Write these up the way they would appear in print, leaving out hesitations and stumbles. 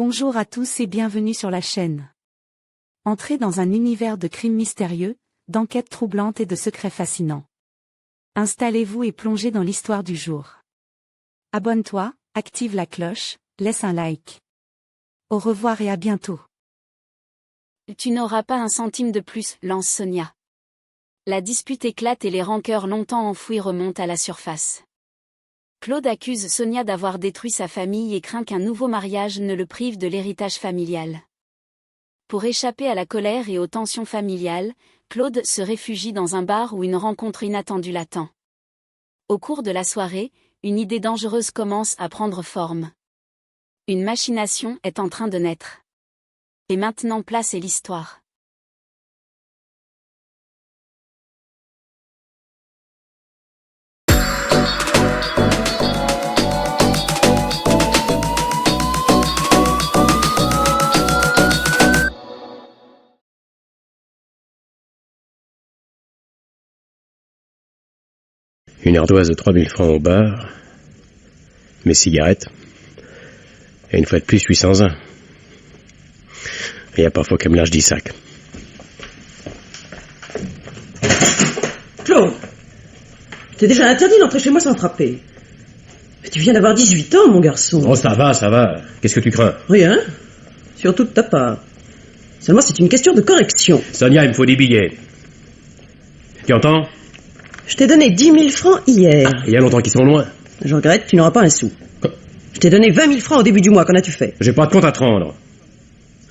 Bonjour à tous et bienvenue sur la chaîne. Entrez dans un univers de crimes mystérieux, d'enquêtes troublantes et de secrets fascinants. Installez-vous et plongez dans l'histoire du jour. Abonne-toi, active la cloche, laisse un like. Au revoir et à bientôt. Tu n'auras pas un centime de plus, lance Sonia. La dispute éclate et les rancœurs longtemps enfouies remontent à la surface. Claude accuse Sonia d'avoir détruit sa famille et craint qu'un nouveau mariage ne le prive de l'héritage familial. Pour échapper à la colère et aux tensions familiales, Claude se réfugie dans un bar où une rencontre inattendue l'attend. Au cours de la soirée, une idée dangereuse commence à prendre forme. Une machination est en train de naître. Et maintenant place est l'histoire. Une ardoise de 3000 francs au bar, mes cigarettes, et une fois de plus 801. Et il y a parfois qu'elle me lâche 10 sacs. Claude, t'es déjà interdit d'entrer chez moi sans frapper. Mais tu viens d'avoir 18 ans, mon garçon. Oh, ça va. Qu'est-ce que tu crains? Rien, surtout de ta part. Seulement, c'est une question de correction. Sonia, il me faut des billets. Tu entends? Je t'ai donné 10 000 francs hier. Il y a longtemps qu'ils sont loin. Je regrette, tu n'auras pas un sou. Je t'ai donné 20 000 francs au début du mois, qu'en as-tu fait? J'ai pas de compte à te rendre.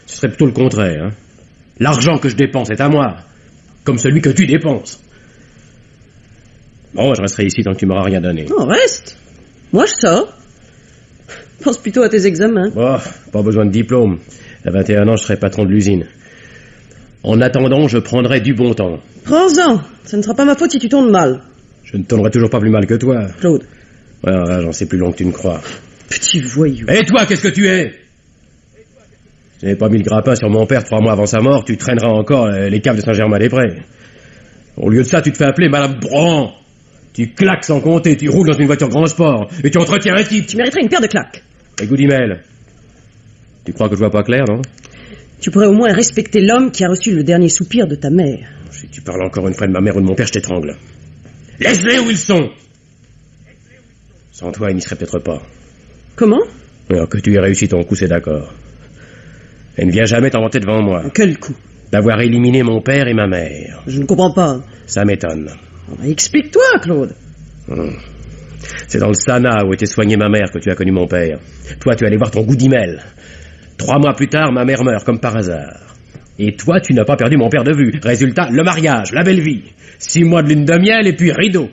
Ce serait plutôt le contraire, hein. L'argent que je dépense est à moi, comme celui que tu dépenses. Bon, je resterai ici tant que tu m'auras rien donné. Non, reste. Moi, je sors. Pense plutôt à tes examens. Oh, pas besoin de diplôme. À 21 ans, je serai patron de l'usine. En attendant, je prendrai du bon temps. Prends-en. Ça ne sera pas ma faute si tu tournes mal. Je ne tournerai toujours pas plus mal que toi. Claude. Ouais, là, j'en sais plus long que tu ne crois. Petit voyou. Et toi, qu'est-ce que tu es? Si tu n'avais pas mis le grappin sur mon père 3 mois avant sa mort, tu traîneras encore les caves de Saint-Germain-des-Prés. Au lieu de ça, tu te fais appeler Madame Bran. Tu claques sans compter, tu roules dans une voiture grand sport, et tu entretiens un type. Tu mériterais une paire de claques. Et Goudimel, tu crois que je vois pas clair, non? Tu pourrais au moins respecter l'homme qui a reçu le dernier soupir de ta mère. Si tu parles encore une fois de ma mère ou de mon père, je t'étrangle. Laisse-les où ils sont. Sans toi, ils n'y seraient peut-être pas. Comment? Alors que tu aies réussi ton coup, c'est d'accord. Et ne viens jamais t'en vanter devant moi. Quel coup? D'avoir éliminé mon père et ma mère. Je ne comprends pas. Ça m'étonne. Explique-toi, Claude. C'est dans le Sana où était soignée ma mère que tu as connu mon père. Toi, tu es allé voir ton Goudimel. 3 mois plus tard, ma mère meurt, comme par hasard. Et toi, tu n'as pas perdu mon père de vue. Résultat, le mariage, la belle vie. 6 mois de lune de miel et puis rideau.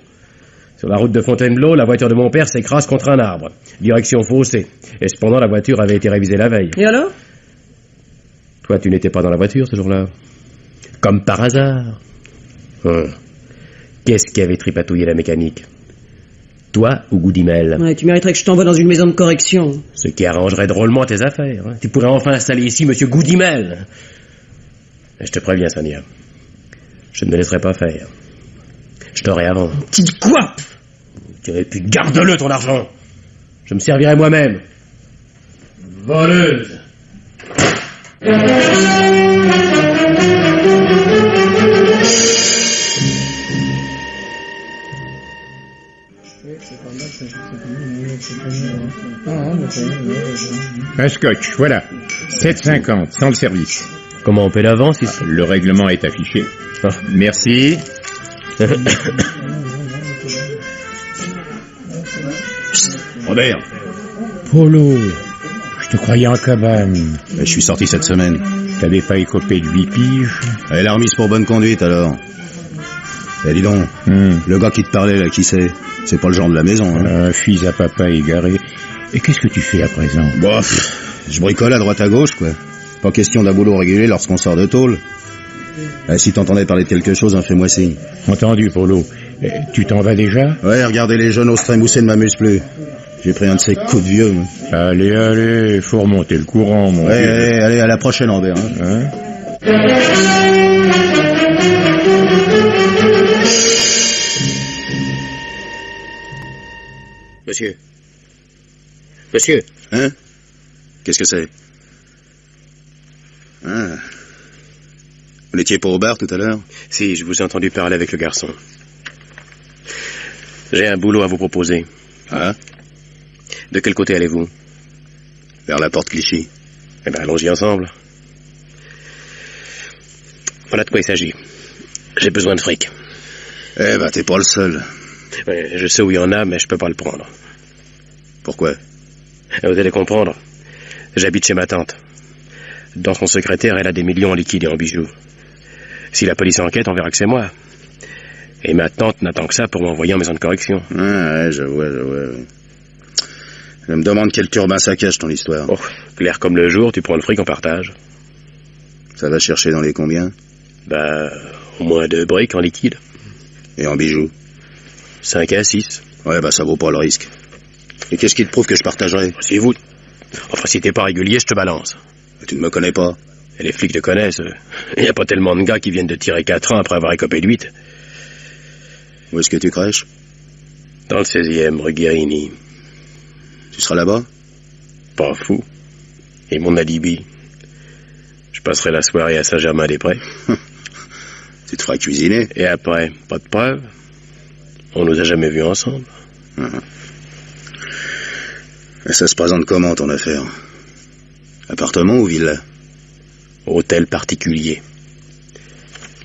Sur la route de Fontainebleau, la voiture de mon père s'écrase contre un arbre. Direction fossé. Et cependant, la voiture avait été révisée la veille. Et alors? Toi, tu n'étais pas dans la voiture ce jour-là. Comme par hasard. Qu'est-ce qui avait tripatouillé la mécanique? Toi ou Goudimel? Ouais, tu mériterais que je t'envoie dans une maison de correction. Ce qui arrangerait drôlement tes affaires. Hein. Tu pourrais enfin installer ici Monsieur Goudimel. Et je te préviens, Sonia. Je ne me laisserai pas faire. Je t'aurai avant. Tu dis quoi? Et puis garde-le, ton argent. Je me servirai moi-même. Voleuse. Un scotch, voilà. 7,50, sans le service. Comment on paie l'avance ici? Le règlement est affiché. Ah. Merci. Robert. Polo, je te croyais en cabane. Je suis sorti cette semaine. T'avais pas écopé de 8 piges? Elle l'a remise pour bonne conduite, alors. Eh, dis donc, le gars qui te parlait, là, qui c'est? C'est pas le genre de la maison, hein. Fils à papa égaré. Et qu'est-ce que tu fais à présent? Bof, je bricole à droite à gauche, quoi. Pas question d'un boulot régulier lorsqu'on sort de tôle. Si t'entendais parler de quelque chose, hein, fais-moi signe. Entendu, Polo. Tu t'en vas déjà? Ouais, regardez, les jeunes os trémoussés ne m'amusent plus. J'ai pris un de ces coups de vieux. Moi. Allez, faut remonter le courant, mon vieux. Allez, à la prochaine, Ambert. Hein. Monsieur. Monsieur. Hein? Qu'est-ce que c'est? Ah. Vous n'étiez pas au bar tout à l'heure? Si, je vous ai entendu parler avec le garçon. J'ai un boulot à vous proposer. Ah? De quel côté allez-vous? Vers la porte Clichy. Eh bien, allons-y ensemble. Voilà de quoi il s'agit. J'ai besoin de fric. Eh ben, t'es pas le seul. Oui, je sais où il y en a, mais je peux pas le prendre. Pourquoi? Vous allez comprendre. J'habite chez ma tante. Dans son secrétaire, elle a des millions en liquide et en bijoux. Si la police enquête, on verra que c'est moi. Et ma tante n'attend que ça pour m'envoyer en maison de correction. Ah ouais, je vois. Je me demande quel turbin ça cache, ton histoire. Oh, clair comme le jour, tu prends le fric, on partage. Ça va chercher dans les combien? Bah, au moins 2 briques en liquide. Et en bijoux? 5 à 6. Ouais, bah ça vaut pas le risque. Et qu'est-ce qui te prouve que je partagerai? Si vous... Enfin, si t'es pas régulier, je te balance. Tu ne me connais pas. Et les flics te connaissent. Il n'y a pas tellement de gars qui viennent de tirer 4 ans après avoir écopé de 8. Où est-ce que tu crèches? Dans le 16e, rue Guérini. Tu seras là-bas? Pas fou. Et mon alibi. Je passerai la soirée à Saint-Germain-des-Prés. Tu te feras cuisiner? Et après, pas de preuve. On nous a jamais vus ensemble. Et ça se présente comment, ton affaire? Appartement ou villa? Hôtel particulier.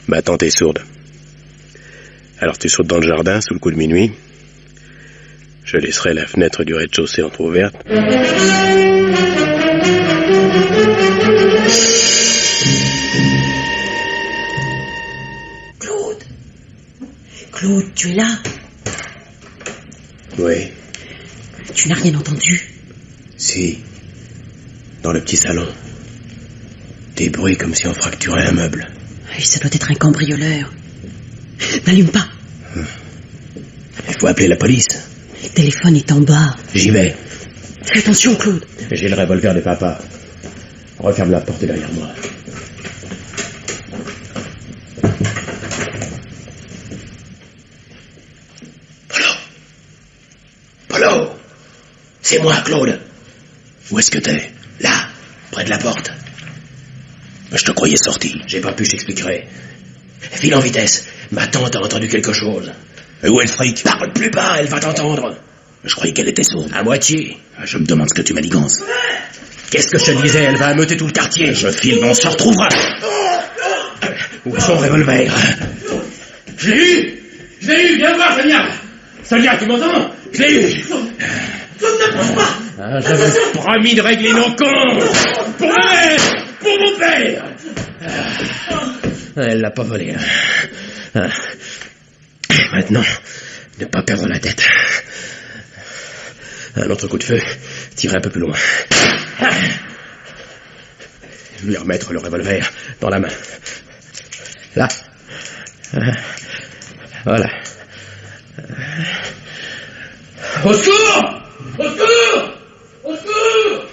Ma tante est sourde. Alors tu sautes dans le jardin sous le coup de minuit. Je laisserai la fenêtre du rez-de-chaussée entrouverte. Claude, tu es là? Oui. Tu n'as rien entendu? Si. Dans le petit salon. Des bruits comme si on fracturait un meuble. Oui, ça doit être un cambrioleur. N'allume pas. Il faut appeler la police. Le téléphone est en bas. J'y vais. Fais attention, Claude. J'ai le revolver de papa. Referme la porte derrière moi. Polo! C'est moi, Claude. Où est-ce que t'es? Là, près de la porte. Je te croyais sorti. J'ai pas pu, je t'expliquerai. File en vitesse. Ma tante a entendu quelque chose. Et où est le fric? Parle plus bas, elle va t'entendre. Je croyais qu'elle était sourde. À moitié. Je me demande ce que tu manigances. Qu'est-ce que je te disais? Elle va ameuter tout le quartier. Je file, mais on se retrouvera. Où est son revolver? Je l'ai eu, viens voir, Sonia. Sonia, tu m'entends? Je l'ai eu. N'approche pas. Ah, j'avais promis de régler nos comptes. Pour ma mère, pour mon père. Elle l'a pas volé. Maintenant, ne pas perdre la tête. Un autre coup de feu, tirer un peu plus loin. Lui remettre le revolver dans la main. Là. Voilà. Au secours! Au secours! Au secours!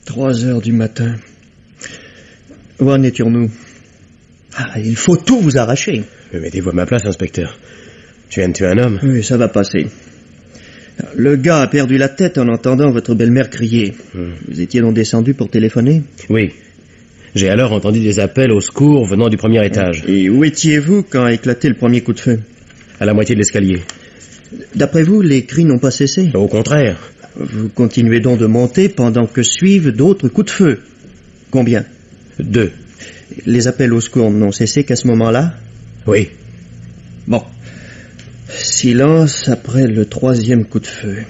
3 heures du matin. Où en étions-nous? Il faut tout vous arracher. Mettez-vous à ma place, inspecteur. Tu viens de tuer un homme? Oui, ça va passer. Le gars a perdu la tête en entendant votre belle-mère crier. Vous étiez donc descendu pour téléphoner? Oui. J'ai alors entendu des appels au secours venant du premier étage. Et où étiez-vous quand a éclaté le premier coup de feu? À la moitié de l'escalier. D'après vous, les cris n'ont pas cessé? Au contraire. Vous continuez donc de monter pendant que suivent d'autres coups de feu. Combien? 2. Les appels au secours n'ont cessé qu'à ce moment-là? Oui. Bon. Silence après le 3e coup de feu.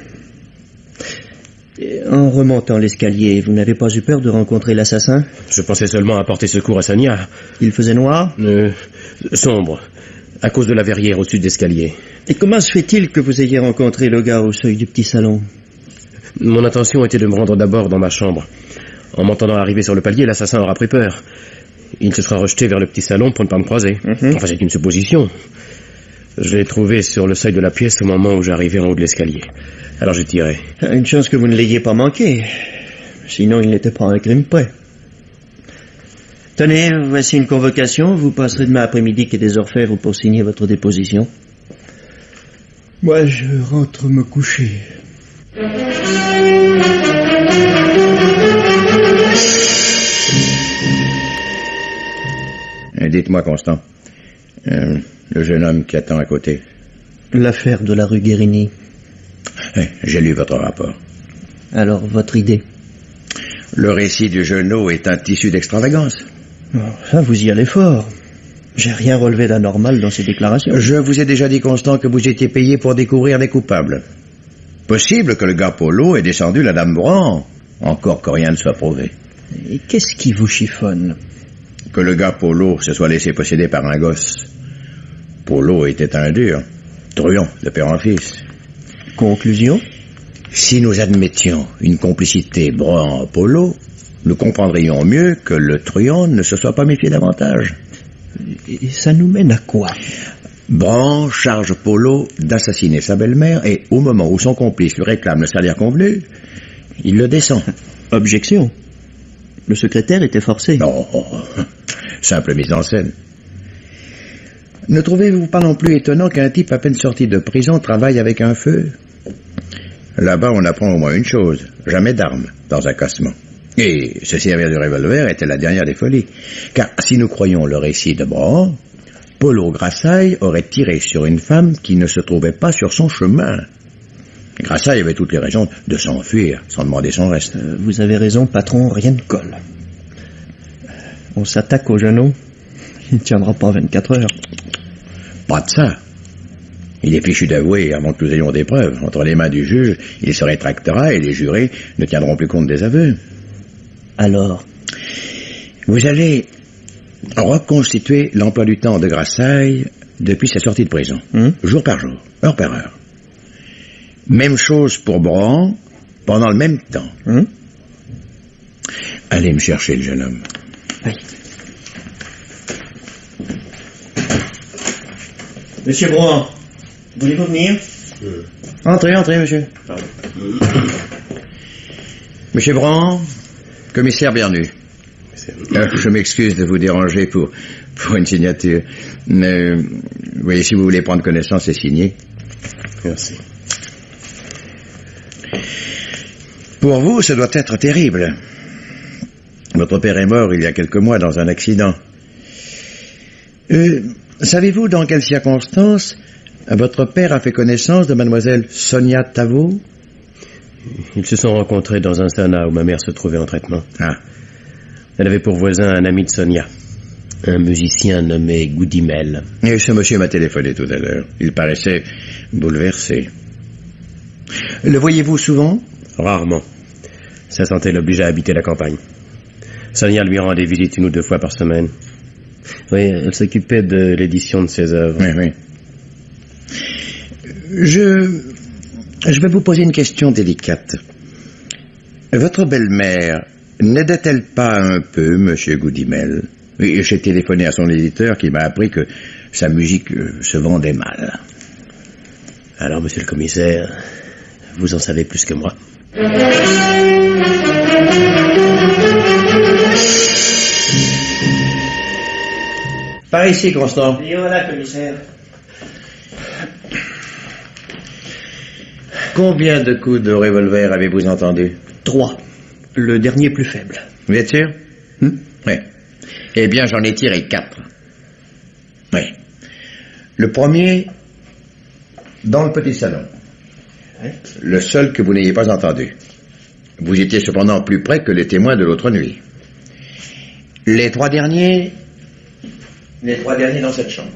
Et en remontant l'escalier, vous n'avez pas eu peur de rencontrer l'assassin? Je pensais seulement apporter secours à Sonia. Il faisait noir? Sombre. À cause de la verrière au-dessus de l'escalier. Et comment se fait-il que vous ayez rencontré le gars au seuil du petit salon? Mon intention était de me rendre d'abord dans ma chambre. En m'entendant arriver sur le palier, l'assassin aura pris peur. Il se sera rejeté vers le petit salon pour ne pas me croiser. Enfin, c'est une supposition. Je l'ai trouvé sur le seuil de la pièce au moment où j'arrivais en haut de l'escalier. Alors j'ai tiré. Une chance que vous ne l'ayez pas manqué. Sinon, il n'était pas un crime près. Tenez, voici une convocation. Vous passerez demain après-midi quai des Orfèvres pour signer votre déposition. Moi, je rentre me coucher. Dites-moi, Constant, le jeune homme qui attend à côté. L'affaire de la rue Guérini. J'ai lu votre rapport. Alors, votre idée? Le récit du genou est un tissu d'extravagance. Ça, vous y allez fort. J'ai rien relevé d'anormal dans ces déclarations. Je vous ai déjà dit, Constant, que vous étiez payé pour découvrir les coupables. Possible que le gars Polo ait descendu la dame Brand, encore que rien ne soit prouvé. Et qu'est-ce qui vous chiffonne? Que le gars Polo se soit laissé posséder par un gosse. Polo était un dur, truand de père en fils. Conclusion? Si nous admettions une complicité Brand-Polo, nous comprendrions mieux que le truand ne se soit pas méfié davantage. Et ça nous mène à quoi? Brand charge Polo d'assassiner sa belle-mère et au moment où son complice lui réclame le salaire convenu, il le descend. Objection. Le secrétaire était forcé. Non, simple mise en scène. Ne trouvez-vous pas non plus étonnant qu'un type à peine sorti de prison travaille avec un feu? Là-bas, on apprend au moins une chose, jamais d'armes dans un cassement. Et se servir du revolver était la dernière des folies. Car si nous croyons le récit de Brand, Polo Grassaille aurait tiré sur une femme qui ne se trouvait pas sur son chemin. Grassaille avait toutes les raisons de s'enfuir sans demander son reste. Vous avez raison, patron, rien ne colle. On s'attaque au genou, il ne tiendra pas 24 heures. Pas de ça. Il est fichu d'avouer avant que nous ayons des preuves. Entre les mains du juge, il se rétractera et les jurés ne tiendront plus compte des aveux. Alors? Vous allez reconstituer l'emploi du temps de Grassaille depuis sa sortie de prison, jour par jour, heure par heure. Même chose pour Brand, pendant le même temps. Allez me chercher le jeune homme. Oui. Monsieur Brand, voulez-vous venir? Entrez, monsieur. Pardon. Monsieur Brand, commissaire Bernu. Je m'excuse de vous déranger pour une signature. Mais, voyez, si vous voulez prendre connaissance et signer. Merci. Pour vous, ça doit être terrible. Votre père est mort il y a quelques mois dans un accident. Savez-vous dans quelles circonstances votre père a fait connaissance de mademoiselle Sonia Tavo? Ils se sont rencontrés dans un sana où ma mère se trouvait en traitement. Ah. Elle avait pour voisin un ami de Sonia, un musicien nommé Goudimel. Et ce monsieur m'a téléphoné tout à l'heure. Il paraissait bouleversé. Le voyez-vous souvent? Rarement. Sa santé l'oblige à habiter la campagne. Sonia lui rendait visite 1 ou 2 fois par semaine. Oui, elle s'occupait de l'édition de ses œuvres. Oui. Je vais vous poser une question délicate. Votre belle-mère n'aidait-elle pas un peu monsieur Goudimel? Oui, j'ai téléphoné à son éditeur qui m'a appris que sa musique se vendait mal. Alors, monsieur le commissaire, vous en savez plus que moi. Par ici, Constant. Et voilà, commissaire. Combien de coups de revolver avez-vous entendu? 3. Le dernier plus faible. Vous êtes sûr? Oui. Eh bien, j'en ai tiré 4. Oui. Le premier, dans le petit salon. Oui. Le seul que vous n'ayez pas entendu. Vous étiez cependant plus près que les témoins de l'autre nuit. Les 3 derniers... Les 3 derniers dans cette chambre.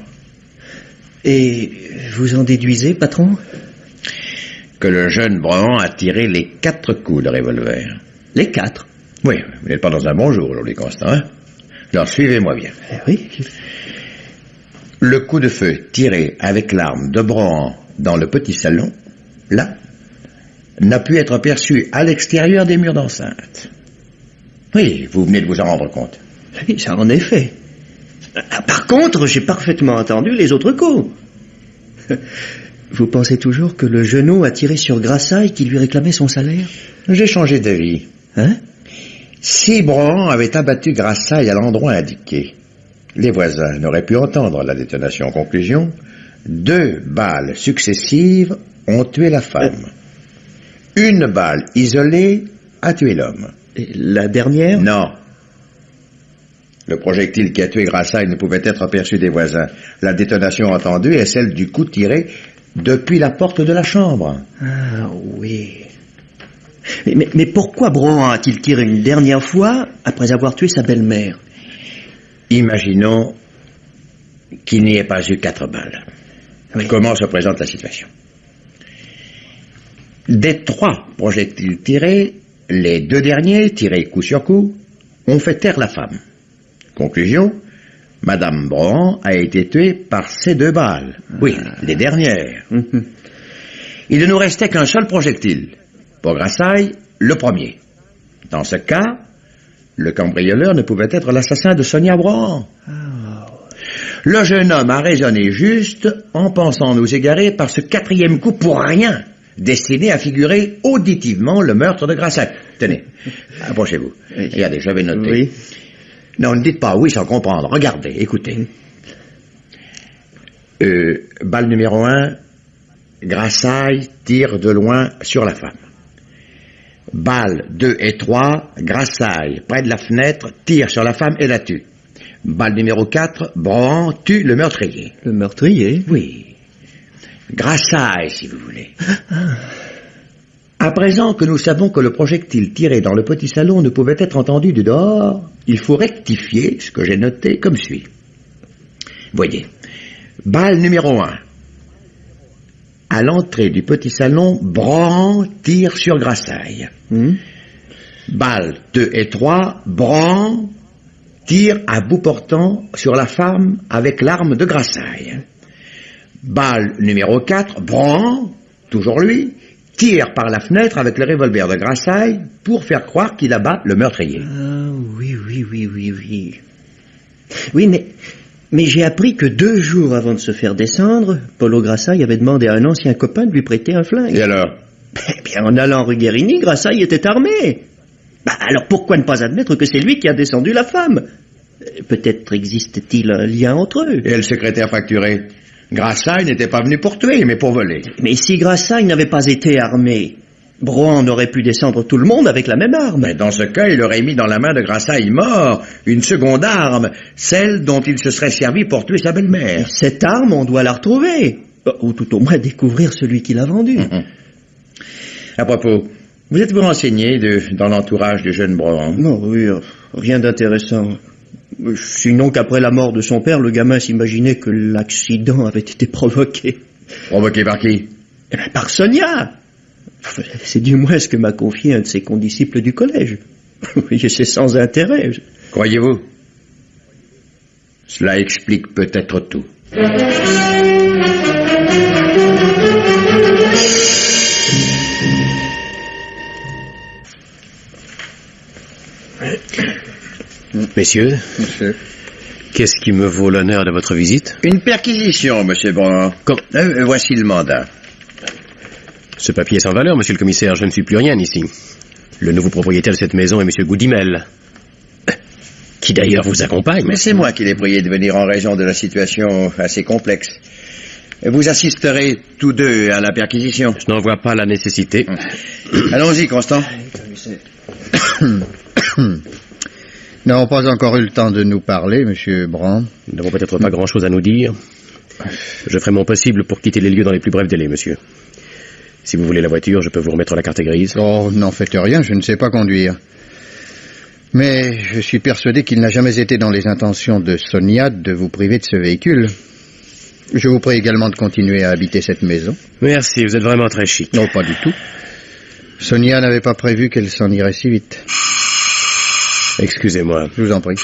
Et vous en déduisez, patron? Que le jeune Brand a tiré les 4 coups de revolver. Les 4? Oui, vous n'êtes pas dans un bon jour aujourd'hui, Constant, hein? Alors, suivez-moi bien. Oui. Le coup de feu tiré avec l'arme de Brand dans le petit salon, là, n'a pu être perçu à l'extérieur des murs d'enceinte. Oui, vous venez de vous en rendre compte. Oui, ça en est fait. Par contre, j'ai parfaitement entendu les autres coups. Vous pensez toujours que le genou a tiré sur Grassaille qui lui réclamait son salaire? J'ai changé d'avis. Hein? Si Brand avait abattu Grassaille à l'endroit indiqué, les voisins n'auraient pu entendre la détonation. En conclusion, 2 balles successives ont tué la femme. Une balle isolée a tué l'homme. Et la dernière? Non. Le projectile qui a tué Grassaille ne pouvait être aperçu des voisins. La détonation entendue est celle du coup tiré depuis la porte de la chambre. Ah oui. Mais pourquoi Brohan a-t-il tiré une dernière fois après avoir tué sa belle-mère? Imaginons qu'il n'y ait pas eu 4 balles. Oui. Comment se présente la situation? Des 3 projectiles tirés, les 2 derniers, tirés coup sur coup, ont fait taire la femme. Conclusion, Madame Brohan a été tuée par ces 2 balles. Oui, les dernières. Il ne nous restait qu'un seul projectile. Pour Grassaille, le premier. Dans ce cas, le cambrioleur ne pouvait être l'assassin de Sonia Brohan. Le jeune homme a raisonné juste en pensant nous égarer par ce 4e coup pour rien, destiné à figurer auditivement le meurtre de Grassaille. Tenez, approchez-vous. Regardez, j'avais noté. Oui. Non, ne dites pas oui sans comprendre. Regardez, écoutez. Balle numéro 1, Grassaille tire de loin sur la femme. Balles 2 et 3, Grassaille, près de la fenêtre, tire sur la femme et la tue. Balle numéro 4, Brohan tue le meurtrier. Le meurtrier? Oui. Grassaille, si vous voulez. À présent que nous savons que le projectile tiré dans le petit salon ne pouvait être entendu du dehors, il faut rectifier ce que j'ai noté comme suit. Voyez. Balle numéro 1. À l'entrée du petit salon, Brohan tire sur Grassaille. Balles 2 et 3, Brohan tire à bout portant sur la femme avec l'arme de Grassaille. Balle numéro 4, Brohan, toujours lui, tire par la fenêtre avec le revolver de Grassaille pour faire croire qu'il abat le meurtrier. Ah oui. Oui, mais j'ai appris que 2 jours avant de se faire descendre, Polo Grassaille avait demandé à un ancien copain de lui prêter un flingue. Et alors? Eh bien, en allant rue Guérini, Grassaille était armé. Alors pourquoi ne pas admettre que c'est lui qui a descendu la femme? Peut-être existe-t-il un lien entre eux. Et le secrétaire facturé? Grassaille n'était pas venu pour tuer, mais pour voler. Mais si Grassaille n'avait pas été armé, Brohan aurait pu descendre tout le monde avec la même arme. Mais dans ce cas, il aurait mis dans la main de Grassaille mort une seconde arme, celle dont il se serait servi pour tuer sa belle-mère. Cette arme, on doit la retrouver. Ou tout au moins découvrir celui qui l'a vendue. À propos, vous êtes-vous renseigné dans l'entourage du jeune Brohan? Non, oui, rien d'intéressant. Sinon qu'après la mort de son père, le gamin s'imaginait que l'accident avait été provoqué. Provoqué par qui? Par Sonia. C'est du moins ce que m'a confié un de ses condisciples du collège. Oui, c'est sans intérêt. Croyez-vous? Cela explique peut-être tout. Messieurs, qu'est-ce qui me vaut l'honneur de votre visite? Une perquisition, monsieur Brohan. Voici le mandat. Ce papier est sans valeur, monsieur le commissaire, je ne suis plus rien ici. Le nouveau propriétaire de cette maison est monsieur Goudimel, qui d'ailleurs vous accompagne. Mais c'est moi qui l'ai prié de venir en raison de la situation assez complexe. Vous assisterez tous deux à la perquisition. Je n'en vois pas la nécessité. Allons-y, Constant. Nous n'avons pas encore eu le temps de nous parler, monsieur Brohan. Nous n'avons peut-être pas grand-chose à nous dire. Je ferai mon possible pour quitter les lieux dans les plus brefs délais, monsieur. Si vous voulez la voiture, je peux vous remettre la carte grise. Oh, n'en faites rien, je ne sais pas conduire. Mais je suis persuadé qu'il n'a jamais été dans les intentions de Sonia de vous priver de ce véhicule. Je vous prie également de continuer à habiter cette maison. Merci, vous êtes vraiment très chic. Non, pas du tout. Sonia n'avait pas prévu qu'elle s'en irait si vite. Excusez-moi. Je vous en prie.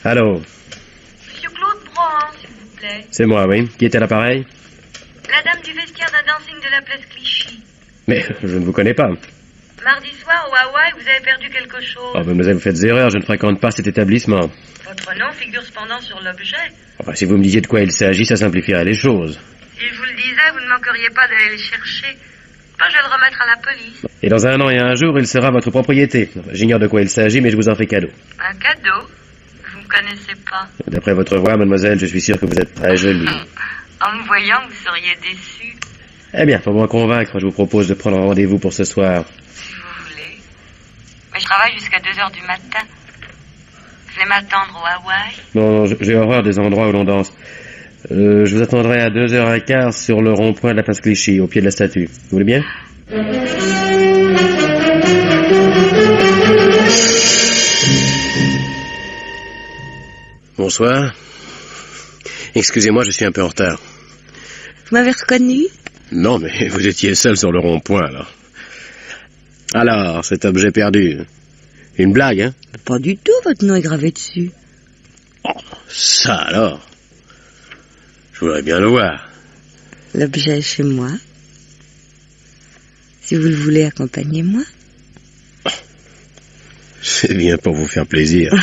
Allô? Monsieur Claude Brohan, s'il vous plaît. C'est moi, oui. Qui est à l'appareil? La dame du vestiaire d'un dancing de la place Clichy. Mais je ne vous connais pas. Mardi soir, au Hawaï, vous avez perdu quelque chose. Oh, mademoiselle, vous faites erreur, je ne fréquente pas cet établissement. Votre nom figure cependant sur l'objet. Enfin, si vous me disiez de quoi il s'agit, ça simplifierait les choses. Si je vous le disais, vous ne manqueriez pas d'aller le chercher. Enfin, je vais le remettre à la police. Et dans 1 an et 1 jour, il sera votre propriété. Enfin, j'ignore de quoi il s'agit, mais je vous en fais cadeau. Un cadeau? Vous me connaissez pas. D'après votre voix, mademoiselle, je suis sûr que vous êtes très jolie. En me voyant, vous seriez déçu, Eh bien, pour me convaincre, je vous propose de prendre rendez-vous pour ce soir. si vous voulez. Mais je travaille jusqu'à 2h du matin. Venez m'attendre au Hawaï. Non, j'ai horreur des endroits où l'on danse. Je vous attendrai à 2h15 sur le rond-point de la place Clichy, au pied de la statue. Vous voulez bien? Bonsoir. Excusez-moi, je suis un peu en retard. Vous m'avez reconnu? Non, mais vous étiez seul sur le rond-point, là. Alors, cet objet perdu. Une blague, hein? Pas du tout, votre nom est gravé dessus. Oh, ça alors. Je voudrais bien le voir. L'objet est chez moi. Si vous le voulez, accompagnez-moi. C'est bien pour vous faire plaisir.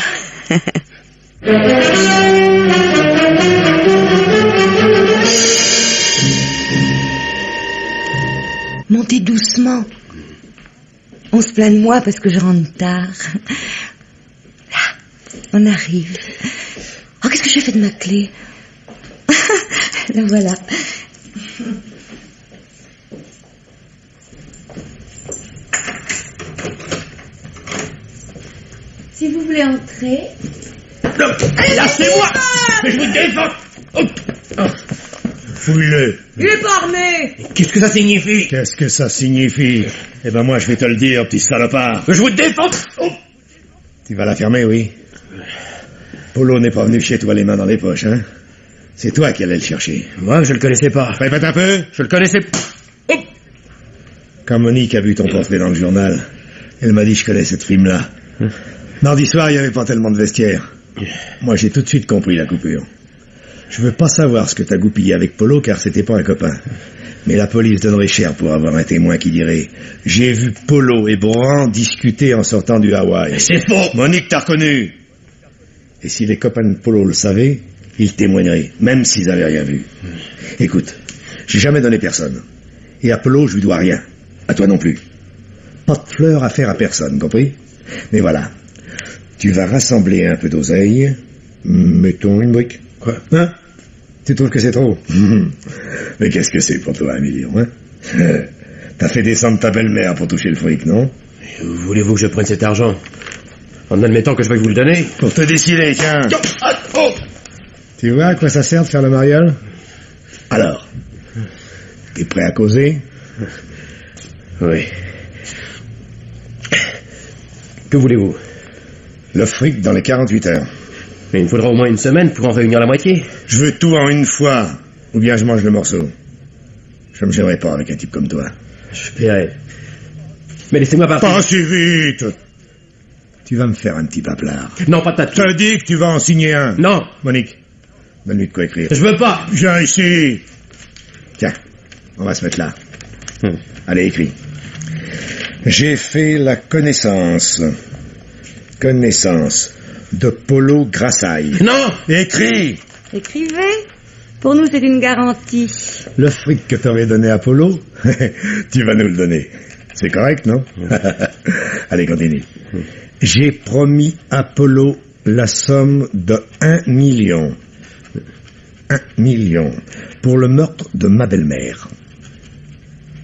Montez doucement. On se plaint de moi parce que je rentre tard. Là, on arrive. Oh, qu'est-ce que j'ai fait de ma clé? La voilà. Si vous voulez entrer... Non, lâchez-moi! Mais je vous défends! Fouille-le. Il est pas armé! Qu'est-ce que ça signifie? Qu'est-ce que ça signifie? Eh ben moi je vais te le dire, petit salopard. Je vous défends! Tu vas la fermer, oui? Polo n'est pas venu chez toi les mains dans les poches, hein? C'est toi qui allais le chercher. Moi, je le connaissais pas. Répète un peu. Je le connaissais pas. Quand Monique a vu ton portrait dans le journal, elle m'a dit je connais cette frime-là. Mardi soir, il n'y avait pas tellement de vestiaire. Moi, j'ai tout de suite compris la coupure. Je veux pas savoir ce que t'as goupillé avec Polo, car c'était pas un copain. Mais la police donnerait cher pour avoir un témoin qui dirait « J'ai vu Polo et Brohan discuter en sortant du Hawaï. » C'est faux! Monique t'a reconnu. Et si les copains de Polo le savaient, ils témoigneraient, même s'ils avaient rien vu. Écoute, j'ai jamais donné personne. Et à Polo, je lui dois rien. À toi non plus. Pas de fleurs à faire à personne, compris? Mais voilà. Tu vas rassembler un peu d'oseille. Mettons une brique. Quoi? Hein? Tu trouves que c'est trop? Mais qu'est-ce que c'est pour toi, 1 million, hein? T'as fait descendre ta belle-mère pour toucher le fric, non? Voulez-vous que je prenne cet argent? En admettant que je vais vous le donner? Pour te décider, tiens. Tu vois à quoi ça sert de faire le mariole? Alors, t'es prêt à causer? Oui. Que voulez-vous? Le fric dans les 48 heures. Mais il me faudra au moins une semaine pour en réunir la moitié. Je veux tout en une fois, ou bien je mange le morceau. Je me gênerai pas avec un type comme toi. Je paierai. Mais laissez-moi partir. Pas si vite. Tu vas me faire un petit paplard. Non, pas de papier. Je te dis que tu vas en signer un. Non. Monique, donne-lui de quoi écrire. Je veux pas. Viens ici. Tiens, on va se mettre là. Allez, écris. J'ai fait la connaissance de Polo Grassaille. Non. Écris. Écrivez. Pour nous, c'est une garantie. Le fric que t'aurais donné à Polo, tu vas nous le donner. C'est correct, non? Allez, continue. J'ai promis à Polo la somme de 1 million. 1 million. Pour le meurtre de ma belle-mère.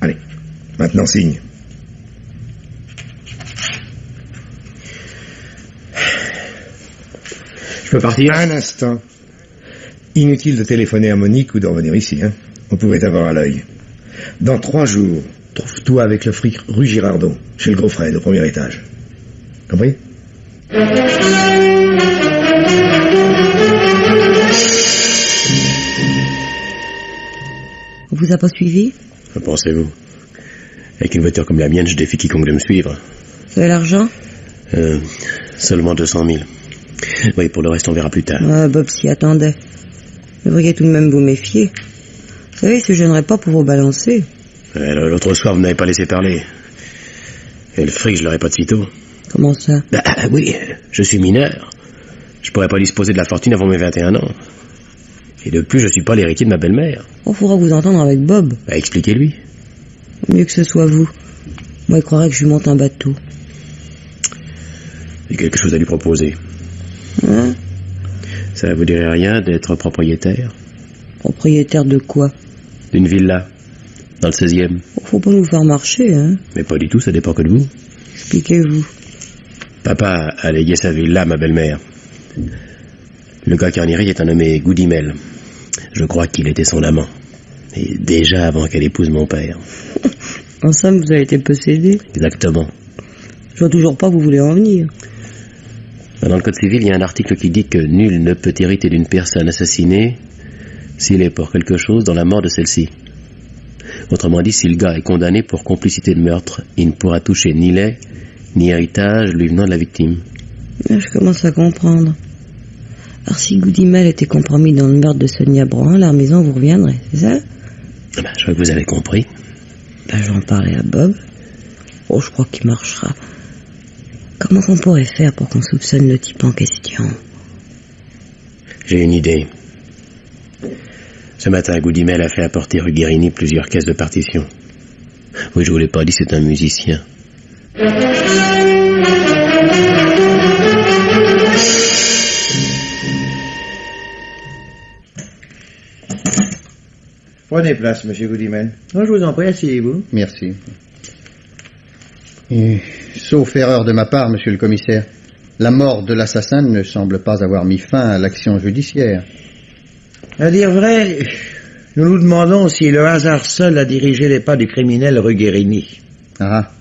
Allez, maintenant signe. Je peux partir? Un instant. Inutile de téléphoner à Monique ou de revenir ici, hein. On pouvait avoir à l'œil. Dans 3 jours, trouve-toi avec le fric rue Girardot, chez le gros Fred, au 1er étage. Compris? On vous a pas suivi? Que pensez-vous? Avec une voiture comme la mienne, je défie quiconque de me suivre. Vous avez l'argent? Seulement 200 000. Oui, pour le reste, on verra plus tard. Ah, Bob s'y attendait. Vous devriez tout de même vous méfier. Vous savez, je gênerais pas pour vous balancer. L'autre soir, vous n'avez pas laissé parler. Et le fric, je l'aurais pas de sitôt. Comment ça? Bah oui, je suis mineur. Je pourrais pas disposer de la fortune avant mes 21 ans. Et de plus, je suis pas l'héritier de ma belle-mère. On faudra vous entendre avec Bob. Bah, expliquez-lui. Mieux que ce soit vous. Moi, il croirait que je lui monte un bateau. J'ai quelque chose à lui proposer. Hein? Ça vous dirait rien d'être propriétaire Propriétaire de quoi? d'une villa, dans le 16e? Faut pas nous faire marcher, hein. Mais pas du tout, ça dépend que de vous. Expliquez-vous. Papa a légué sa villa à ma belle-mère. Le gars qui en hérite est un nommé Goudimel. Je crois qu'il était son amant. Et déjà avant qu'elle épouse mon père. En somme, vous avez été possédé. Exactement. Je vois toujours pas où vous voulez en venir. Dans le Code civil, il y a un article qui dit que nul ne peut hériter d'une personne assassinée s'il est pour quelque chose dans la mort de celle-ci. Autrement dit, si le gars est condamné pour complicité de meurtre, il ne pourra toucher ni lait, ni héritage lui venant de la victime. Je commence à comprendre. Alors si Goudimel était compromis dans le meurtre de Sonia Brun, la maison vous reviendrait, c'est ça? Je crois que vous avez compris. J'en parlais à Bob. Oh, je crois qu'il marchera. Comment qu'on pourrait faire pour qu'on soupçonne le type en question? J'ai une idée. Ce matin, Goudimel a fait apporter rue Guérini plusieurs caisses de partitions. Oui, je vous l'ai pas dit, c'est un musicien. Prenez place, monsieur Goudimel. Non, je vous en prie, asseyez-vous. Merci. Et, sauf erreur de ma part, monsieur le commissaire, la mort de l'assassin ne semble pas avoir mis fin à l'action judiciaire. À dire vrai, nous nous demandons si le hasard seul a dirigé les pas du criminel rue Guérini. Ah.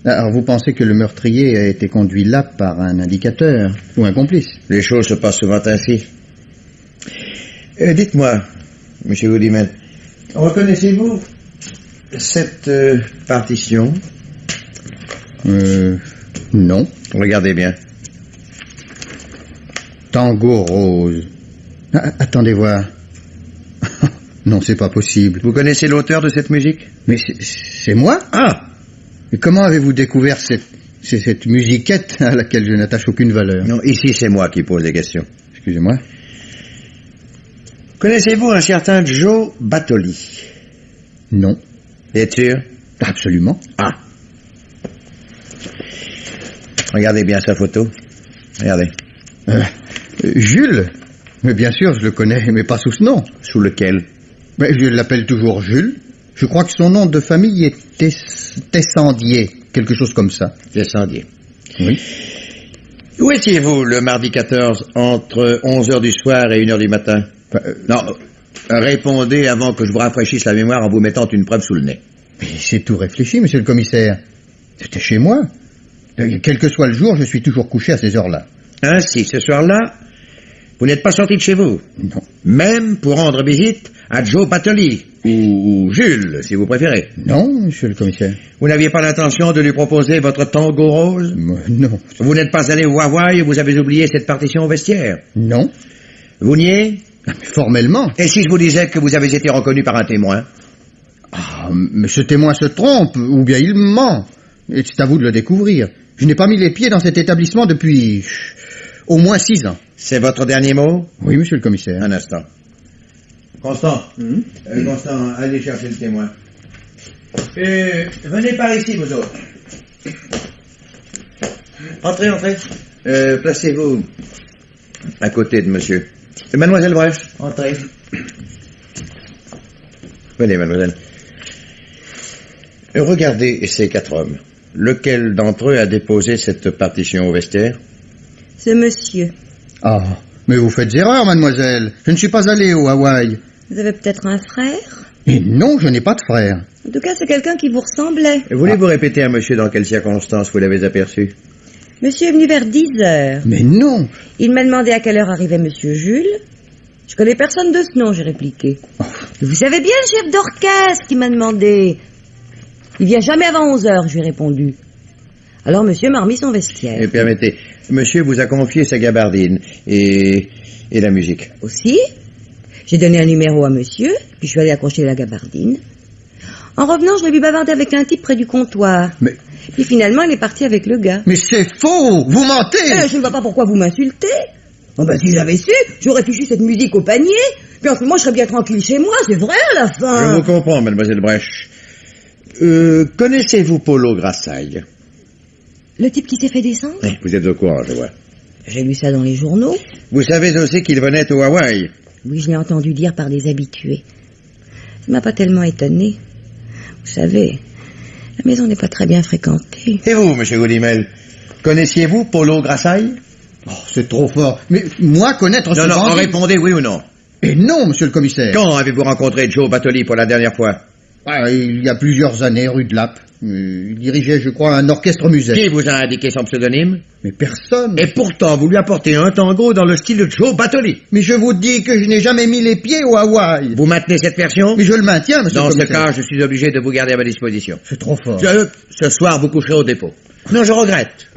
Alors vous pensez que le meurtrier a été conduit là par un indicateur ou un complice? Les choses se passent souvent ainsi. Dites-moi, monsieur Goudimel, reconnaissez-vous cette partition? Non. Regardez bien. Tango rose. Attendez voir. Non, c'est pas possible. Vous connaissez l'auteur de cette musique? Mais c'est moi? Ah! Mais comment avez-vous découvert cette musiquette à laquelle je n'attache aucune valeur? Non, ici c'est moi qui pose des questions. Excusez-moi. Connaissez-vous un certain Joe Batoli? Non. Êtes sûr? Absolument. Ah. Regardez bien sa photo. Regardez. Jules? Mais bien sûr, je le connais, mais pas sous ce nom. Sous lequel? Mais je l'appelle toujours Jules. Je crois que son nom de famille est Tessandier, quelque chose comme ça. Tessandier. Oui. Où étiez-vous le mardi 14 entre 11h du soir et 1h du matin? Non, répondez avant que je vous rafraîchisse la mémoire en vous mettant une preuve sous le nez. Mais c'est tout réfléchi, monsieur le commissaire. C'était chez moi. Quel que soit le jour, je suis toujours couché à ces heures-là. Ainsi, ce soir-là, vous n'êtes pas sorti de chez vous? Non. Même pour rendre visite à Joe Batoli, ou Jules, si vous préférez? Non, monsieur le commissaire. Vous n'aviez pas l'intention de lui proposer votre tango rose? Non. Vous n'êtes pas allé au Hawaï et vous avez oublié cette partition au vestiaire? Non. Vous niez? Formellement. Et si je vous disais que vous avez été reconnu par un témoin? Ah, mais ce témoin se trompe, ou bien il ment. Et c'est à vous de le découvrir. Je n'ai pas mis les pieds dans cet établissement depuis au moins 6 ans. C'est votre dernier mot? Oui, monsieur le commissaire. Un instant. Constant. Constant, allez chercher le témoin. Venez par ici, vous autres. Entrez. Placez-vous à côté de monsieur. Mademoiselle Brèche, entrez. Venez, mademoiselle. Regardez ces 4 hommes. Lequel d'entre eux a déposé cette partition au vestiaire? Ce monsieur. Ah, mais vous faites erreur, mademoiselle. Je ne suis pas allé au Hawaï. Vous avez peut-être un frère? Et non, je n'ai pas de frère. En tout cas, c'est quelqu'un qui vous ressemblait. Voulez-vous répéter à monsieur dans quelles circonstances vous l'avez aperçu? Monsieur est venu vers 10 heures. Mais non. Il m'a demandé à quelle heure arrivait monsieur Jules. Je connais personne de ce nom, j'ai répliqué. Oh. Vous savez bien le chef d'orchestre qui m'a demandé. Il vient jamais avant 11 heures, je lui ai répondu. Alors monsieur m'a remis son vestiaire. Et permettez, monsieur vous a confié sa gabardine et la musique. Aussi. J'ai donné un numéro à monsieur, puis je suis allé accrocher la gabardine. En revenant, je l'ai vu bavarder avec un type près du comptoir. Mais... Puis finalement, il est parti avec le gars. Mais c'est faux! Vous mentez! Je ne vois pas pourquoi vous m'insultez. Bon ben, si j'avais su, j'aurais fichu cette musique au panier. Puis en ce moment, je serais bien tranquille chez moi, c'est vrai à la fin. Je vous comprends, mademoiselle Brèche. Connaissez-vous Polo Grassaille? Le type qui s'est fait descendre? Vous êtes au courant, je vois. J'ai lu ça dans les journaux. Vous savez aussi qu'il venait au Hawaï. Oui, je l'ai entendu dire par des habitués. Ça m'a pas tellement étonné. Vous savez, la maison n'est pas très bien fréquentée. Et vous, monsieur Goudimel, connaissiez-vous Polo Grassaille? Oh, c'est trop fort. Mais moi, connaître ce Non, bandit... répondez oui ou non. Et non, monsieur le commissaire. Quand avez-vous rencontré Joe Batoli pour la dernière fois? Il y a plusieurs années, rue de Lappe. Il dirigeait, je crois, un orchestre musette. Qui vous a indiqué son pseudonyme? Mais personne. Et pourtant, vous lui apportez un tango dans le style de Joe Batoli. Mais je vous dis que je n'ai jamais mis les pieds au Hawaï. Vous maintenez cette version? Mais je le maintiens, monsieur le Dans ce commissaire. cas, je suis obligé de vous garder à ma disposition. C'est trop fort. Ce soir, vous coucherez au dépôt. Non, je regrette.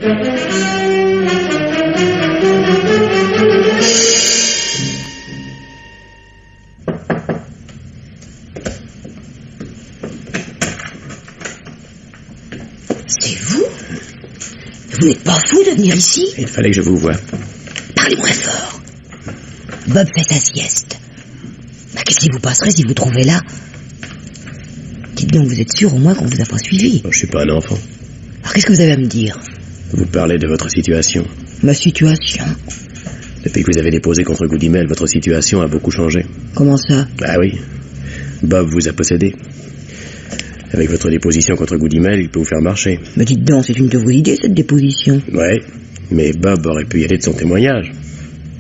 C'est vous? Vous n'êtes pas fou de venir ici? Il fallait que je vous voie. Parlez moins fort. Bob fait sa sieste. Bah, qu'est-ce qui vous passerait si vous trouvez là? Dites donc, vous êtes sûr au moins qu'on vous a pas suivi? Je suis pas un enfant. Alors qu'est-ce que vous avez à me dire? Vous parlez de votre situation. Ma situation? Depuis que vous avez déposé contre Goudimel, votre situation a beaucoup changé. Comment ça? Ah oui. Bob vous a possédé. Avec votre déposition contre Goudimel, il peut vous faire marcher. Mais dites donc, c'est une de vos idées, cette déposition. Ouais, mais Bob aurait pu y aller de son témoignage.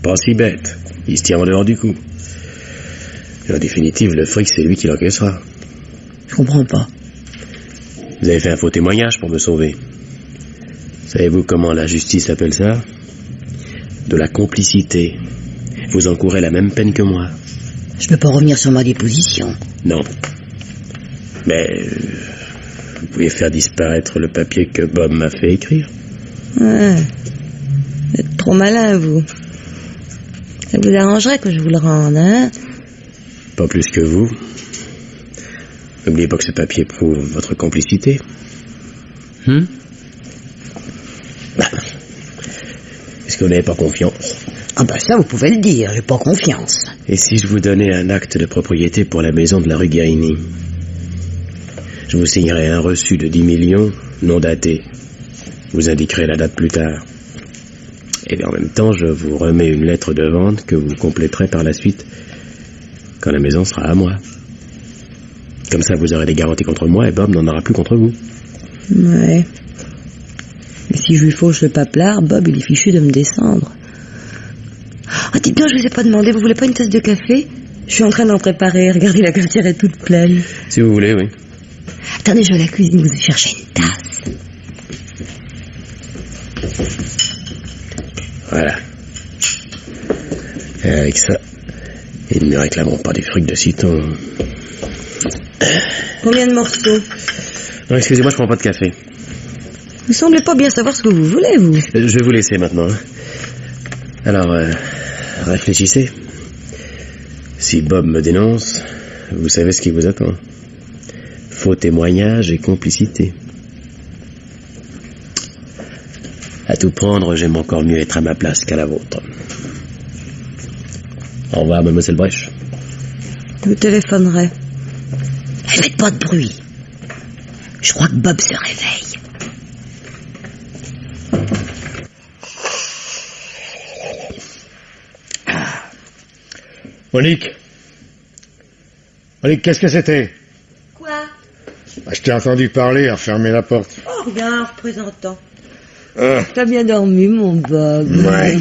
Pas si bête. Il se tient en dehors du coup. Et en définitive, le fric, c'est lui qui l'encaissera. Je comprends pas. Vous avez fait un faux témoignage pour me sauver. Savez-vous comment la justice appelle ça? De la complicité. Vous encourez la même peine que moi. Je peux pas revenir sur ma déposition. Non. Mais vous pouvez faire disparaître le papier que Bob m'a fait écrire. Ouais. Vous êtes trop malin, vous. Ça vous arrangerait que je vous le rende, hein? Pas plus que vous. N'oubliez pas que ce papier prouve votre complicité. Est-ce que vous n'avez pas confiance? Ah bah ça, vous pouvez le dire, j'ai pas confiance. Et si je vous donnais un acte de propriété pour la maison de la rue Guérini? Je vous signerai un reçu de 10 millions, non daté. Vous indiquerez la date plus tard. Et en même temps, je vous remets une lettre de vente que vous compléterez par la suite quand la maison sera à moi. Comme ça, vous aurez des garanties contre moi et Bob n'en aura plus contre vous. Ouais. Mais si je lui fauche le paplard, Bob, il est fichu de me descendre. Ah, dites donc, je vous ai pas demandé, vous voulez pas une tasse de café? Je suis en train d'en préparer, regardez, la cafetière est toute pleine. Si vous voulez, oui. Attendez, je vais à la cuisine, vous cherchez une tasse. Voilà. Et avec ça, ils ne me réclameront pas des frics de citon. Combien de morceaux? Non, excusez-moi, je prends pas de café. Vous semblez pas bien savoir ce que vous voulez, vous. Je vais vous laisser maintenant. Hein. Alors, réfléchissez. Si Bob me dénonce, vous savez ce qui vous attend. Faux témoignage et complicité. À tout prendre, j'aime encore mieux être à ma place qu'à la vôtre. Au revoir, mademoiselle Brèche. Je vous téléphonerai. Faites pas de bruit. Je crois que Bob se réveille. Monique, qu'est-ce que c'était? Quoi? Je t'ai entendu parler à fermer la porte. Oh, rien, représentant. Ah. T'as bien dormi, mon Bob. Ouais.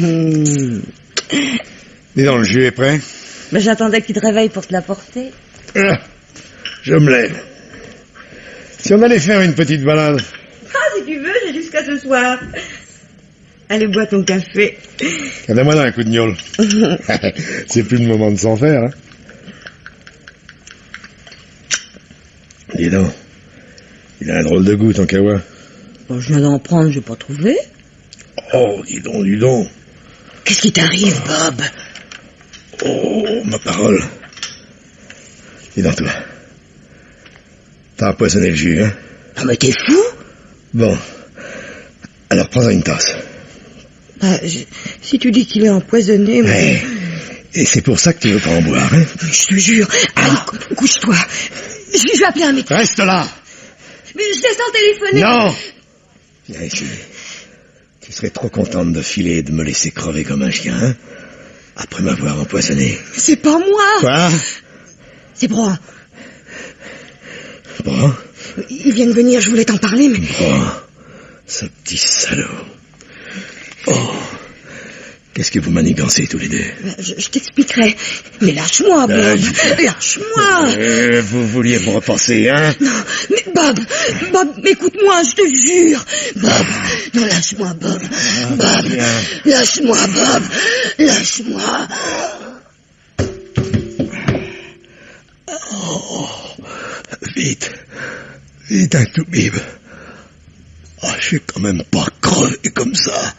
Dis donc, le jus est prêt? Mais j'attendais qu'il te réveille pour te l'apporter. Je me lève. Si on allait faire une petite balade? Ah, si tu veux, j'ai jusqu'à ce soir. Allez, bois ton café. Donne-moi là un coup de gnôle. C'est plus le moment de s'en faire, hein. Dis donc, il a un drôle de goût, ton kawa. Bon, je viens d'en prendre, je vais pas trouver. Oh, dis donc. Qu'est-ce qui t'arrive, Bob? Oh, ma parole. Dis donc, toi. T'as empoisonné le jus, hein? Non, mais t'es fou? Bon. Alors, prends-en une tasse. Bah, si tu dis qu'il est empoisonné, mais... Ouais. Et c'est pour ça que tu veux pas en boire, hein? Je te jure. Allez, couche-toi. Je vais appeler un médecin. Reste là! Mais je te sens téléphoner. Non! Viens ici. Tu serais trop contente de filer et de me laisser crever comme un chien, hein, après m'avoir empoisonné. C'est pas moi. Quoi? C'est Brohan. Bon, Il vient de venir, je voulais t'en parler, mais... bon, ce petit salaud. Oh, qu'est-ce que vous manigancez tous les deux? Je t'expliquerai. Mais lâche-moi, Bob. Lâche-moi. Vous vouliez me repenser, hein? Non, mais Bob, écoute-moi, je te jure. Bob, non, lâche-moi, Bob. Bob, lâche-moi, Bob. Lâche-moi. Oh, vite, un tout bib. Oh, je suis quand même pas crevé comme ça.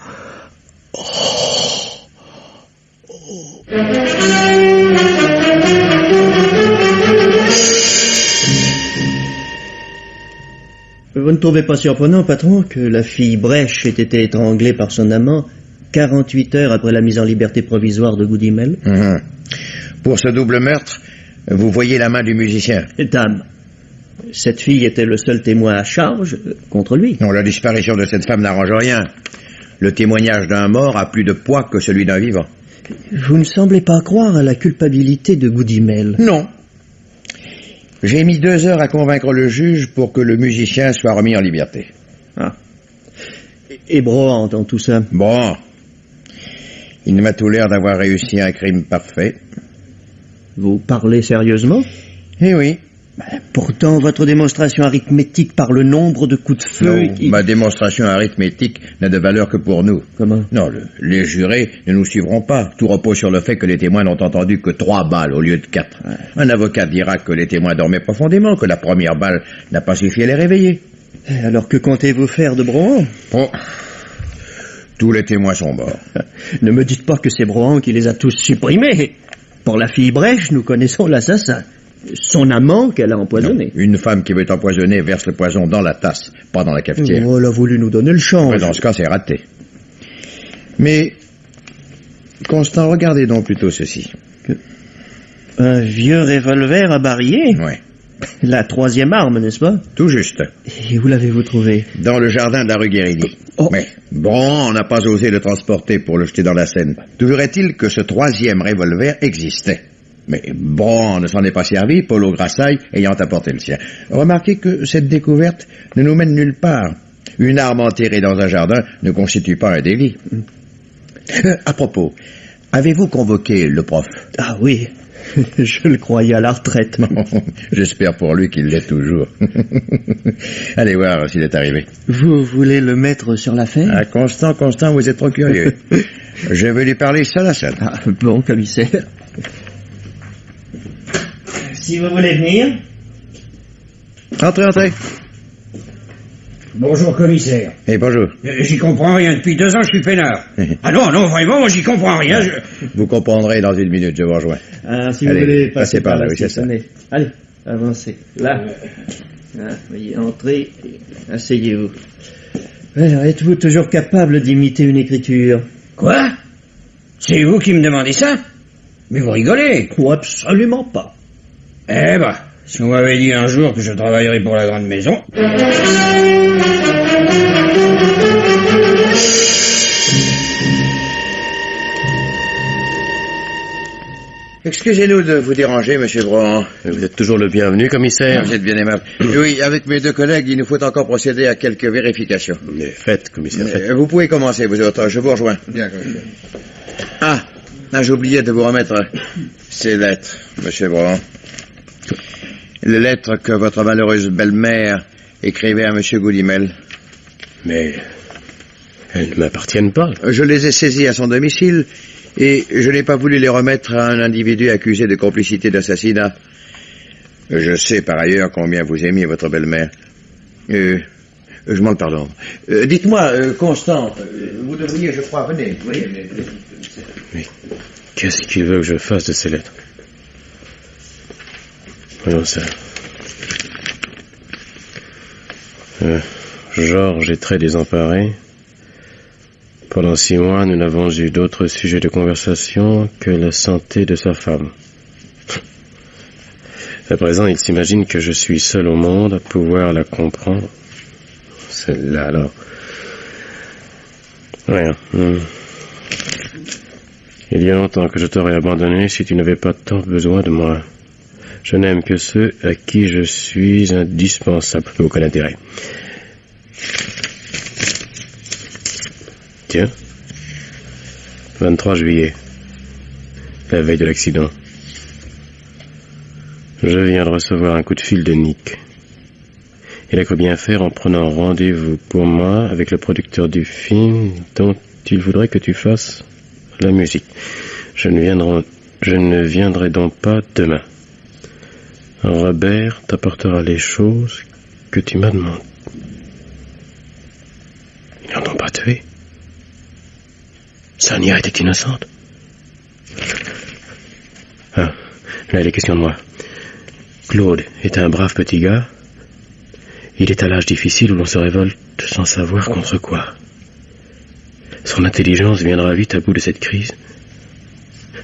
Vous ne trouvez pas surprenant, patron, que la fille Brèche ait été étranglée par son amant 48 heures après la mise en liberté provisoire de Goodimel? Pour ce double meurtre, vous voyez la main du musicien. Dame, cette fille était le seul témoin à charge contre lui. Non, la disparition de cette femme n'arrange rien. Le témoignage d'un mort a plus de poids que celui d'un vivant. Vous ne semblez pas croire à la culpabilité de Goodimel. Non. J'ai mis 2 heures à convaincre le juge pour que le musicien soit remis en liberté. Ah. Et Brohan dans tout ça? Bon. Il m'a tout l'air d'avoir réussi un crime parfait. Vous parlez sérieusement? Eh oui. Pourtant, votre démonstration arithmétique par le nombre de coups de feu... Non, ma démonstration arithmétique n'a de valeur que pour nous. Comment? Non, les jurés ne nous suivront pas. Tout repose sur le fait que les témoins n'ont entendu que 3 balles au lieu de 4. Ouais. Un avocat dira que les témoins dormaient profondément, que la première balle n'a pas suffi à les réveiller. Alors que comptez-vous faire de Brohan? Oh. Tous les témoins sont morts. Ne me dites pas que c'est Brohan qui les a tous supprimés. Pour la fille Brèche, nous connaissons l'assassin. Son amant qu'elle a empoisonné. Non, une femme qui veut empoisonner verse le poison dans la tasse, pas dans la cafetière. Oh, elle a voulu nous donner le change. Mais dans ce cas, c'est raté. Mais, Constant, regardez donc plutôt ceci. Un vieux revolver à barillet? Oui. La 3e arme, n'est-ce pas? Tout juste. Et où l'avez-vous trouvé? Dans le jardin de la rue Guérini. Oh. Mais Brohan n'a pas osé le transporter pour le jeter dans la Seine. Toujours est-il que ce 3e revolver existait. Mais Brohan ne s'en est pas servi, Polo Grassaille ayant apporté le sien. Remarquez que cette découverte ne nous mène nulle part. Une arme enterrée dans un jardin ne constitue pas un délit. À propos, avez-vous convoqué le prof? Ah oui, je le croyais à la retraite. J'espère pour lui qu'il l'est toujours. Allez voir s'il est arrivé. Vous voulez le mettre sur l'affaire? Ah, Constant, vous êtes trop curieux. Je vais lui parler seul à seul. Ah, bon, commissaire. Si vous voulez venir. Entrez. Bonjour, commissaire. Et bonjour. J'y comprends rien. Depuis 2 ans, je suis peinard. Ah non, vraiment, moi, j'y comprends rien. Vous comprendrez dans 1 minute, je vous rejoins. Ah, si vous voulez passer par là, oui, c'est ça. Allez, avancez. Là. Veuillez entrer. Asseyez-vous. Alors, êtes-vous toujours capable d'imiter une écriture? Quoi? C'est vous qui me demandez ça? Mais vous rigolez. Oh, absolument pas. Eh ben, si on m'avait dit un jour que je travaillerais pour la grande maison... Excusez-nous de vous déranger, monsieur Brohan. Vous êtes toujours le bienvenu, commissaire. Vous êtes bien aimable. Oui, avec mes 2 collègues, il nous faut encore procéder à quelques vérifications. Mais faites, commissaire, faites. Vous pouvez commencer, vous autres. Je vous rejoins. Bien, commissaire. Ah, j'ai oublié de vous remettre ces lettres, monsieur Brohan. Les lettres que votre malheureuse belle-mère écrivait à monsieur Goodimel. Mais elles ne m'appartiennent pas. Je les ai saisies à son domicile et je n'ai pas voulu les remettre à un individu accusé de complicité d'assassinat. Je sais par ailleurs combien vous aimiez votre belle-mère. Je m'en pardonne. Dites-moi, Constant, vous devriez, je crois, venez. Mais qu'est-ce qu'il veut que je fasse de ces lettres? Voyons ça. Georges est très désemparé. Pendant 6 mois, nous n'avons eu d'autre sujet de conversation que la santé de sa femme. À présent, il s'imagine que je suis seul au monde à pouvoir la comprendre. Celle-là, alors. Rien. Il y a longtemps que je t'aurais abandonné si tu n'avais pas tant besoin de moi. Je n'aime que ceux à qui je suis indispensable. Aucun intérêt. Tiens. 23 juillet. La veille de l'accident. Je viens de recevoir un coup de fil de Nick. Il a cru bien faire en prenant rendez-vous pour moi avec le producteur du film dont il voudrait que tu fasses la musique. Je ne viendrai donc pas demain. Robert t'apportera les choses que tu m'as demandées. Ils n'en ont pas tué. Sonia était innocente. Ah, là il est question de moi. Claude est un brave petit gars. Il est à l'âge difficile où l'on se révolte sans savoir contre quoi. Son intelligence viendra vite à bout de cette crise.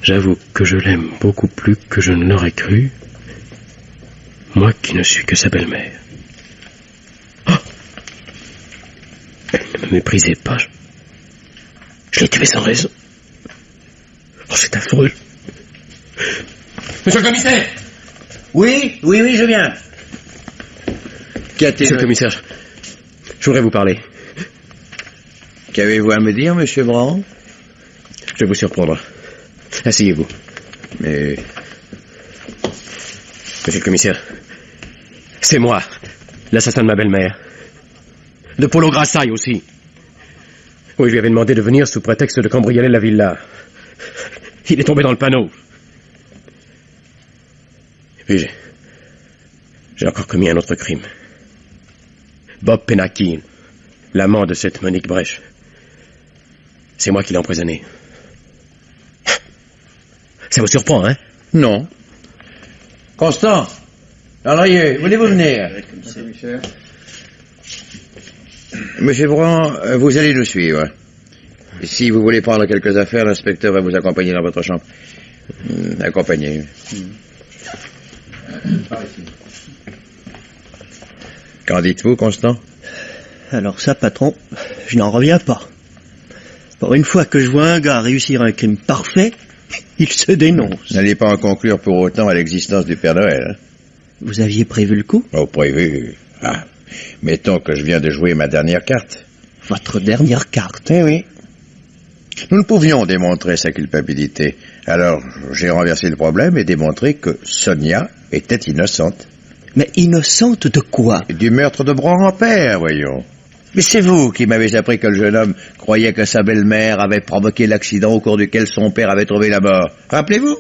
J'avoue que je l'aime beaucoup plus que je ne l'aurais cru, moi qui ne suis que sa belle-mère. Oh, elle ne me méprisait pas. Je l'ai tuée sans raison. Oh, c'est affreux. Monsieur le commissaire! Oui, je viens. Monsieur le commissaire, je voudrais vous parler. Qu'avez-vous à me dire, monsieur Brand? Je vais vous surprendre. Asseyez-vous. Mais... Monsieur le commissaire, c'est moi, l'assassin de ma belle-mère. De Polo Grassaille aussi. Oui, je lui avais demandé de venir sous prétexte de cambrioler la villa. Il est tombé dans le panneau. Et puis j'ai encore commis un autre crime. Bob Penakin, l'amant de cette Monique Brèche. C'est moi qui l'ai empoisonné. Ça vous surprend, hein? Non. Constant, Landrieux, voulez-vous venir? Monsieur Brand, vous allez nous suivre. Si vous voulez prendre quelques affaires, l'inspecteur va vous accompagner dans votre chambre. Accompagnez. Qu'en dites-vous, Constant? Alors ça, patron, je n'en reviens pas. Pour une fois que je vois un gars réussir un crime parfait, il se dénonce. N'allez pas en conclure pour autant à l'existence du Père Noël. Hein? Vous aviez prévu le coup? Oh, prévu. Ah, mettons que je viens de jouer ma dernière carte. Votre dernière carte? Eh oui. Nous ne pouvions démontrer sa culpabilité. Alors, j'ai renversé le problème et démontré que Sonia était innocente. Mais innocente de quoi? Du meurtre de Brand-Père, voyons. Mais c'est vous qui m'avez appris que le jeune homme croyait que sa belle-mère avait provoqué l'accident au cours duquel son père avait trouvé la mort. Rappelez-vous?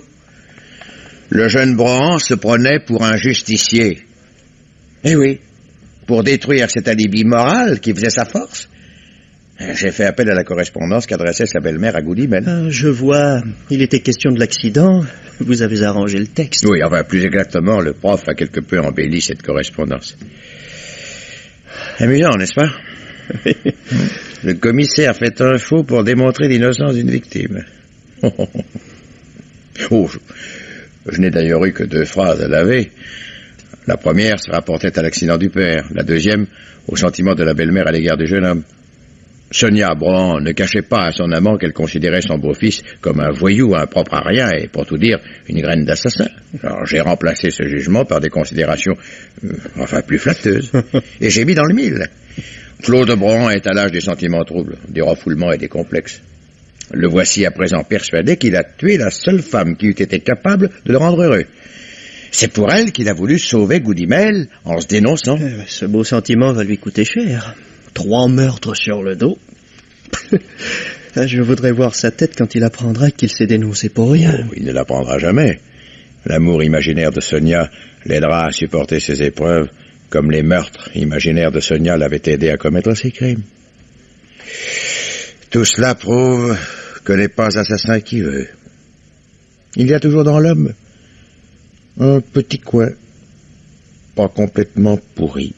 Le jeune Brand se prenait pour un justicier. Eh oui, pour détruire cet alibi moral qui faisait sa force. J'ai fait appel à la correspondance qu'adressait sa belle-mère à Goodimel. Je vois, il était question de l'accident, vous avez arrangé le texte. Oui, enfin, plus exactement, le prof a quelque peu embelli cette correspondance. Amusant, n'est-ce pas? Le commissaire fait un faux pour démontrer l'innocence d'une victime. Oh, je n'ai d'ailleurs eu que 2 phrases à laver. La première se rapportait à l'accident du père, la deuxième au sentiment de la belle-mère à l'égard du jeune homme. Sonia Brand ne cachait pas à son amant qu'elle considérait son beau-fils comme un voyou impropre à rien et, pour tout dire, une graine d'assassin. Alors j'ai remplacé ce jugement par des considérations, plus flatteuses. Et j'ai mis dans le mille. Claude Brand est à l'âge des sentiments troubles, des refoulements et des complexes. Le voici à présent persuadé qu'il a tué la seule femme qui eût été capable de le rendre heureux. C'est pour elle qu'il a voulu sauver Goodimel en se dénonçant. Ce beau sentiment va lui coûter cher. 3 meurtres sur le dos. Je voudrais voir sa tête quand il apprendra qu'il s'est dénoncé pour rien. Oh, il ne l'apprendra jamais. L'amour imaginaire de Sonia l'aidera à supporter ses épreuves, comme les meurtres imaginaires de Sonia l'avaient aidé à commettre ses crimes. Tout cela prouve que n'est pas assassin qui veut. Il y a toujours dans l'homme un petit coin, pas complètement pourri,